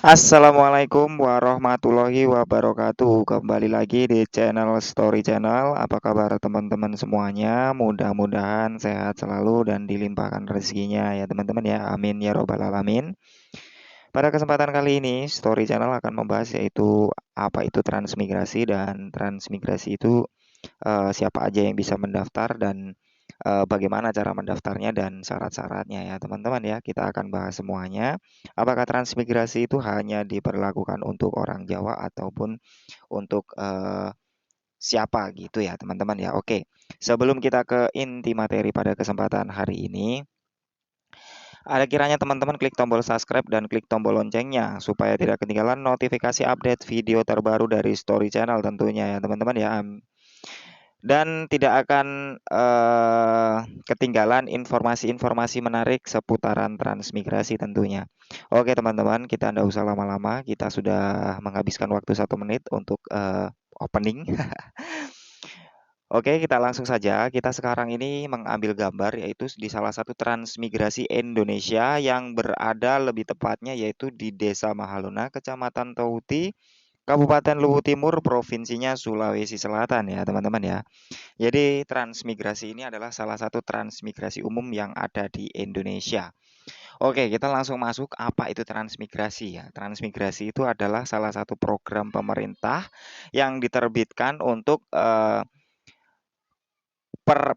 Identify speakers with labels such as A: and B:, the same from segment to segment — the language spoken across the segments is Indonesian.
A: Assalamualaikum warahmatullahi wabarakatuh. Kembali lagi di channel Story Channel. Apa kabar teman-teman semuanya? Mudah-mudahan sehat selalu dan dilimpahkan rezekinya ya teman-teman ya. Amin ya robbal alamin. Pada kesempatan kali ini Story Channel akan membahas yaitu apa itu transmigrasi dan transmigrasi itu siapa aja yang bisa mendaftar dan bagaimana cara mendaftarnya dan syarat-syaratnya ya teman-teman ya. Kita akan bahas semuanya. Apakah transmigrasi itu hanya diperlakukan untuk orang Jawa ataupun untuk siapa gitu ya teman-teman ya. Oke, sebelum kita ke inti materi pada kesempatan hari ini, ada kiranya teman-teman klik tombol subscribe dan klik tombol loncengnya supaya tidak ketinggalan notifikasi update video terbaru dari Story Channel tentunya ya teman-teman ya. Dan tidak akan ketinggalan informasi-informasi menarik seputaran transmigrasi tentunya. Oke teman-teman, kita tidak usah lama-lama, kita sudah menghabiskan waktu 1 menit untuk opening. Oke, kita langsung saja. Kita sekarang ini mengambil gambar yaitu di salah satu transmigrasi Indonesia yang berada lebih tepatnya yaitu di Desa Mahaluna, Kecamatan Touti, Kabupaten Luwu Timur, provinsinya Sulawesi Selatan ya teman-teman ya. Jadi transmigrasi ini adalah salah satu transmigrasi umum yang ada di Indonesia. Oke, kita langsung masuk apa itu transmigrasi ya. Transmigrasi itu adalah salah satu program pemerintah yang diterbitkan untuk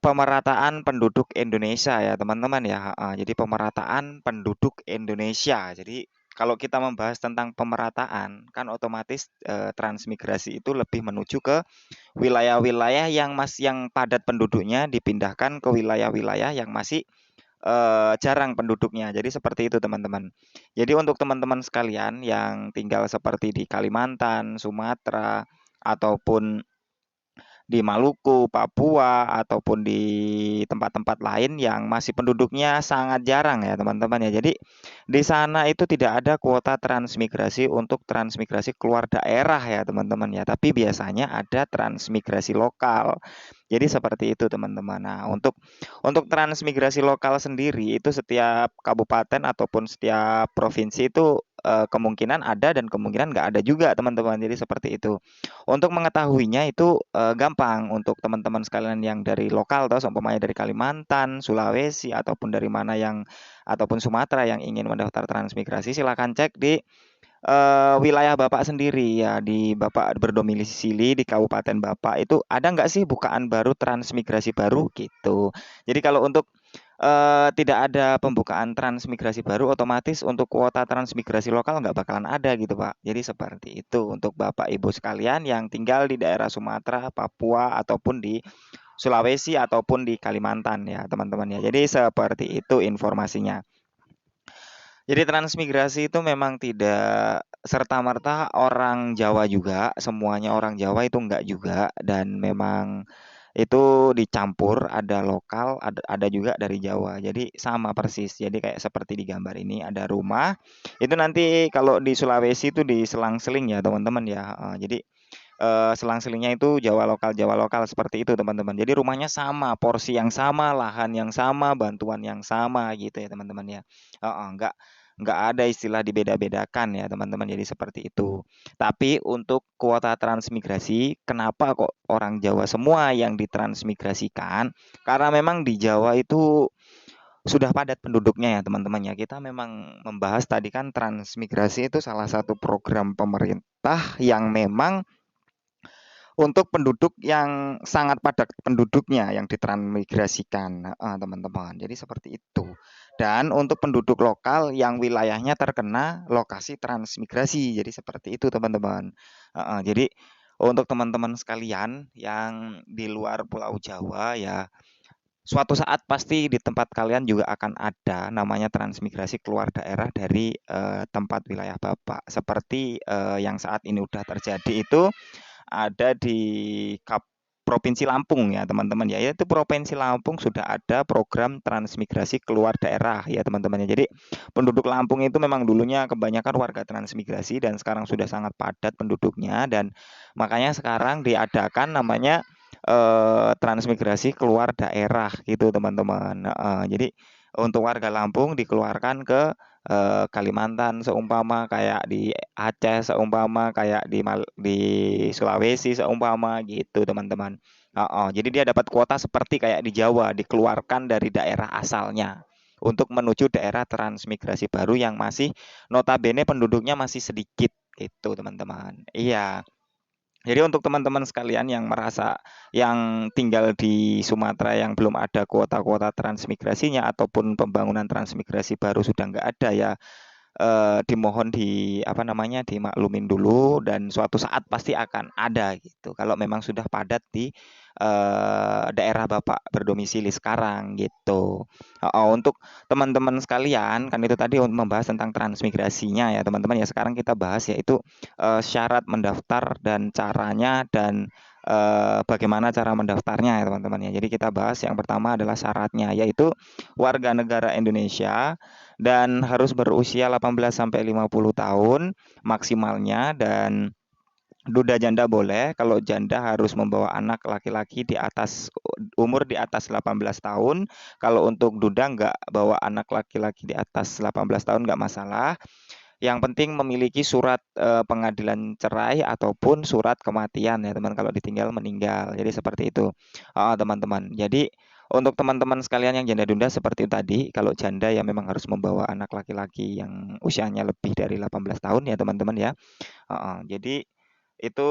A: pemerataan penduduk Indonesia ya teman-teman ya. Jadi pemerataan penduduk Indonesia. Jadi kalau kita membahas tentang pemerataan, kan otomatis transmigrasi itu lebih menuju ke wilayah-wilayah yang padat penduduknya dipindahkan ke wilayah-wilayah yang masih jarang penduduknya. Jadi seperti itu teman-teman. Jadi untuk teman-teman sekalian yang tinggal seperti di Kalimantan, Sumatera, ataupun di Maluku, Papua, ataupun di tempat-tempat lain yang masih penduduknya sangat jarang ya teman-teman ya. Jadi di sana itu tidak ada kuota transmigrasi untuk transmigrasi keluar daerah ya teman-teman ya. Tapi biasanya ada transmigrasi lokal. Jadi seperti itu teman-teman. Nah, untuk transmigrasi lokal sendiri itu setiap kabupaten ataupun setiap provinsi itu kemungkinan ada dan kemungkinan nggak ada juga teman-teman. Jadi seperti itu. Untuk mengetahuinya itu gampang untuk teman-teman sekalian yang dari lokal atau seumpamanya dari Kalimantan, Sulawesi ataupun dari mana yang ataupun Sumatera yang ingin mendaftar transmigrasi silakan cek di wilayah Bapak sendiri ya, di Bapak berdomisili di kabupaten Bapak itu ada nggak sih bukaan baru transmigrasi baru gitu. Jadi kalau untuk tidak ada pembukaan transmigrasi baru, otomatis untuk kuota transmigrasi lokal nggak bakalan ada gitu Pak. Jadi seperti itu untuk Bapak Ibu sekalian yang tinggal di daerah Sumatera, Papua ataupun di Sulawesi ataupun di Kalimantan ya teman-teman ya. Jadi seperti itu informasinya. Jadi transmigrasi itu memang tidak serta-merta orang Jawa juga, semuanya orang Jawa itu enggak juga dan memang itu dicampur, ada lokal, ada juga dari Jawa. Jadi sama persis. Jadi kayak seperti di gambar ini ada rumah. Itu nanti kalau di Sulawesi itu diselang-seling ya, teman-teman ya. Jadi selang-selingnya itu Jawa lokal seperti itu, teman-teman. Jadi rumahnya sama, porsi yang sama, lahan yang sama, bantuan yang sama gitu ya, teman-teman ya. Enggak ada istilah dibeda-bedakan ya, teman-teman. Jadi seperti itu. Tapi untuk kuota transmigrasi, kenapa kok orang Jawa semua yang ditransmigrasikan? Karena memang di Jawa itu sudah padat penduduknya ya teman-teman ya. Kita memang membahas tadi kan transmigrasi itu salah satu program pemerintah yang memang untuk penduduk yang sangat padat penduduknya yang ditransmigrasikan, teman-teman. Jadi seperti itu. Dan untuk penduduk lokal yang wilayahnya terkena lokasi transmigrasi. Jadi seperti itu, teman-teman. Jadi untuk teman-teman sekalian yang di luar Pulau Jawa ya, suatu saat pasti di tempat kalian juga akan ada namanya transmigrasi keluar daerah dari tempat wilayah Bapak. Seperti yang saat ini udah terjadi itu ada di Provinsi Lampung ya teman-teman ya. Itu Provinsi Lampung sudah ada program transmigrasi keluar daerah ya teman-teman ya. Jadi penduduk Lampung itu memang dulunya kebanyakan warga transmigrasi dan sekarang sudah sangat padat penduduknya dan makanya sekarang diadakan namanya transmigrasi keluar daerah gitu teman-teman. Jadi untuk warga Lampung dikeluarkan ke Kalimantan seumpama, kayak di Aceh seumpama, kayak di Sulawesi seumpama gitu, teman-teman. Heeh, jadi dia dapat kuota seperti kayak di Jawa, dikeluarkan dari daerah asalnya untuk menuju daerah transmigrasi baru yang masih notabene penduduknya masih sedikit gitu, teman-teman. Iya. Jadi untuk teman-teman sekalian yang merasa yang tinggal di Sumatera yang belum ada kuota-kuota transmigrasinya ataupun pembangunan transmigrasi baru sudah nggak ada ya, dimohon apa namanya, dimaklumin dulu dan suatu saat pasti akan ada gitu, kalau memang sudah padat di, daerah Bapak berdomisili sekarang gitu. Heeh, untuk teman-teman sekalian, kan itu tadi membahas tentang transmigrasinya ya teman-teman ya, sekarang kita bahas yaitu, syarat mendaftar dan caranya dan, bagaimana cara mendaftarnya ya teman-teman ya. Jadi kita bahas yang pertama adalah syaratnya, yaitu warga negara Indonesia dan harus berusia 18 sampai 50 tahun maksimalnya, dan duda janda boleh. Kalau janda harus membawa anak laki-laki di atas umur di atas 18 tahun. Kalau untuk duda nggak bawa anak laki-laki di atas 18 tahun nggak masalah. Yang penting memiliki surat, pengadilan cerai ataupun surat kematian ya teman, kalau ditinggal meninggal. Jadi seperti itu, teman-teman. Jadi untuk teman-teman sekalian yang janda-duda seperti itu tadi, kalau janda ya memang harus membawa anak laki-laki yang usianya lebih dari 18 tahun ya teman-teman ya. Jadi itu,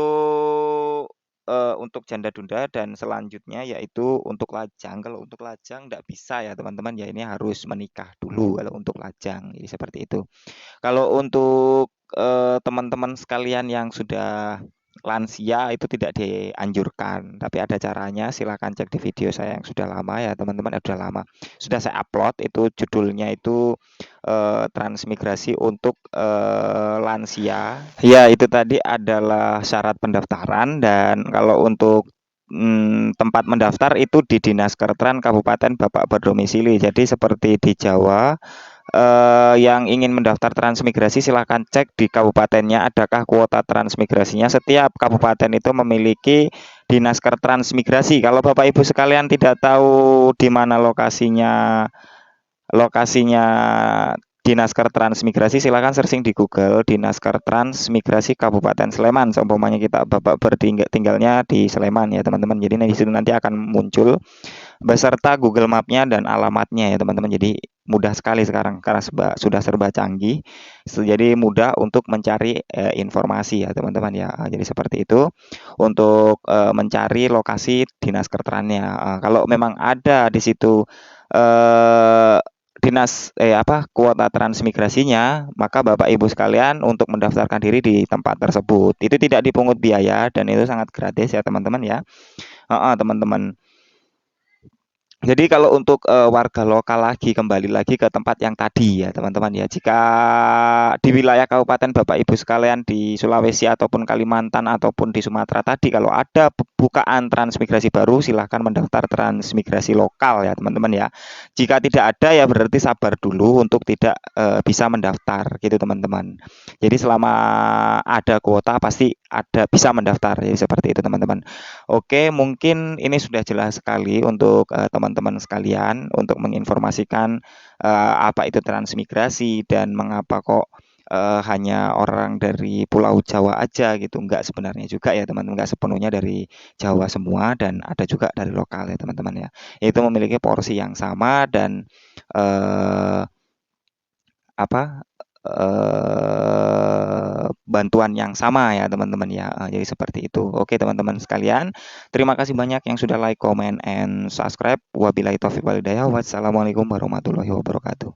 A: untuk janda duda, dan selanjutnya yaitu untuk lajang. Kalau untuk lajang nggak bisa ya teman-teman ya, ini harus menikah dulu kalau untuk lajang, jadi seperti itu. Kalau untuk, teman-teman sekalian yang sudah lansia itu tidak dianjurkan, tapi ada caranya, silakan cek di video saya yang sudah lama ya teman-teman, sudah lama. Sudah saya upload, itu judulnya itu, transmigrasi untuk, lansia. Ya itu tadi adalah syarat pendaftaran, dan kalau untuk, tempat mendaftar itu di Dinas Kertran Kabupaten Bapak berdomisili. Jadi seperti di Jawa, yang ingin mendaftar transmigrasi silahkan cek di kabupatennya adakah kuota transmigrasinya. Setiap kabupaten itu memiliki dinas transmigrasi. Kalau Bapak Ibu sekalian tidak tahu di mana lokasinya Dinas Transmigrasi, silakan searching di Google Dinas Transmigrasi Kabupaten Sleman. Seumpamanya kita Bapak tinggalnya di Sleman ya teman-teman. Jadi di situ nanti akan muncul beserta Google Map-nya dan alamatnya ya teman-teman. Jadi mudah sekali sekarang karena sudah serba canggih. Jadi mudah untuk mencari informasi ya teman-teman ya. Jadi seperti itu untuk mencari lokasi dinas kertrannya. Kalau memang ada di situ eh, kuota transmigrasinya, maka Bapak Ibu sekalian untuk mendaftarkan diri di tempat tersebut itu tidak dipungut biaya dan itu sangat gratis ya teman-teman ya. Teman-teman. Jadi kalau untuk, warga lokal lagi, kembali lagi ke tempat yang tadi ya teman-teman ya, jika di wilayah kabupaten Bapak Ibu sekalian di Sulawesi ataupun Kalimantan ataupun di Sumatera tadi, kalau ada bukaan transmigrasi baru silahkan mendaftar transmigrasi lokal ya teman-teman ya. Jika tidak ada ya berarti sabar dulu untuk tidak, bisa mendaftar gitu teman-teman. Jadi selama ada kuota pasti ada bisa mendaftar, jadi seperti itu teman-teman. Oke, mungkin ini sudah jelas sekali untuk, teman-teman sekalian untuk menginformasikan, apa itu transmigrasi dan mengapa kok, hanya orang dari Pulau Jawa aja gitu, enggak sebenarnya juga ya teman-teman, enggak sepenuhnya dari Jawa semua dan ada juga dari lokal ya teman-teman ya. Itu memiliki porsi yang sama dan, eee, apa, bantuan yang sama ya teman-teman ya, jadi seperti itu. Oke teman-teman sekalian, terima kasih banyak yang sudah like, comment, and subscribe. Wabillahi taufiq walhidayah. Wassalamualaikum warahmatullahi wabarakatuh.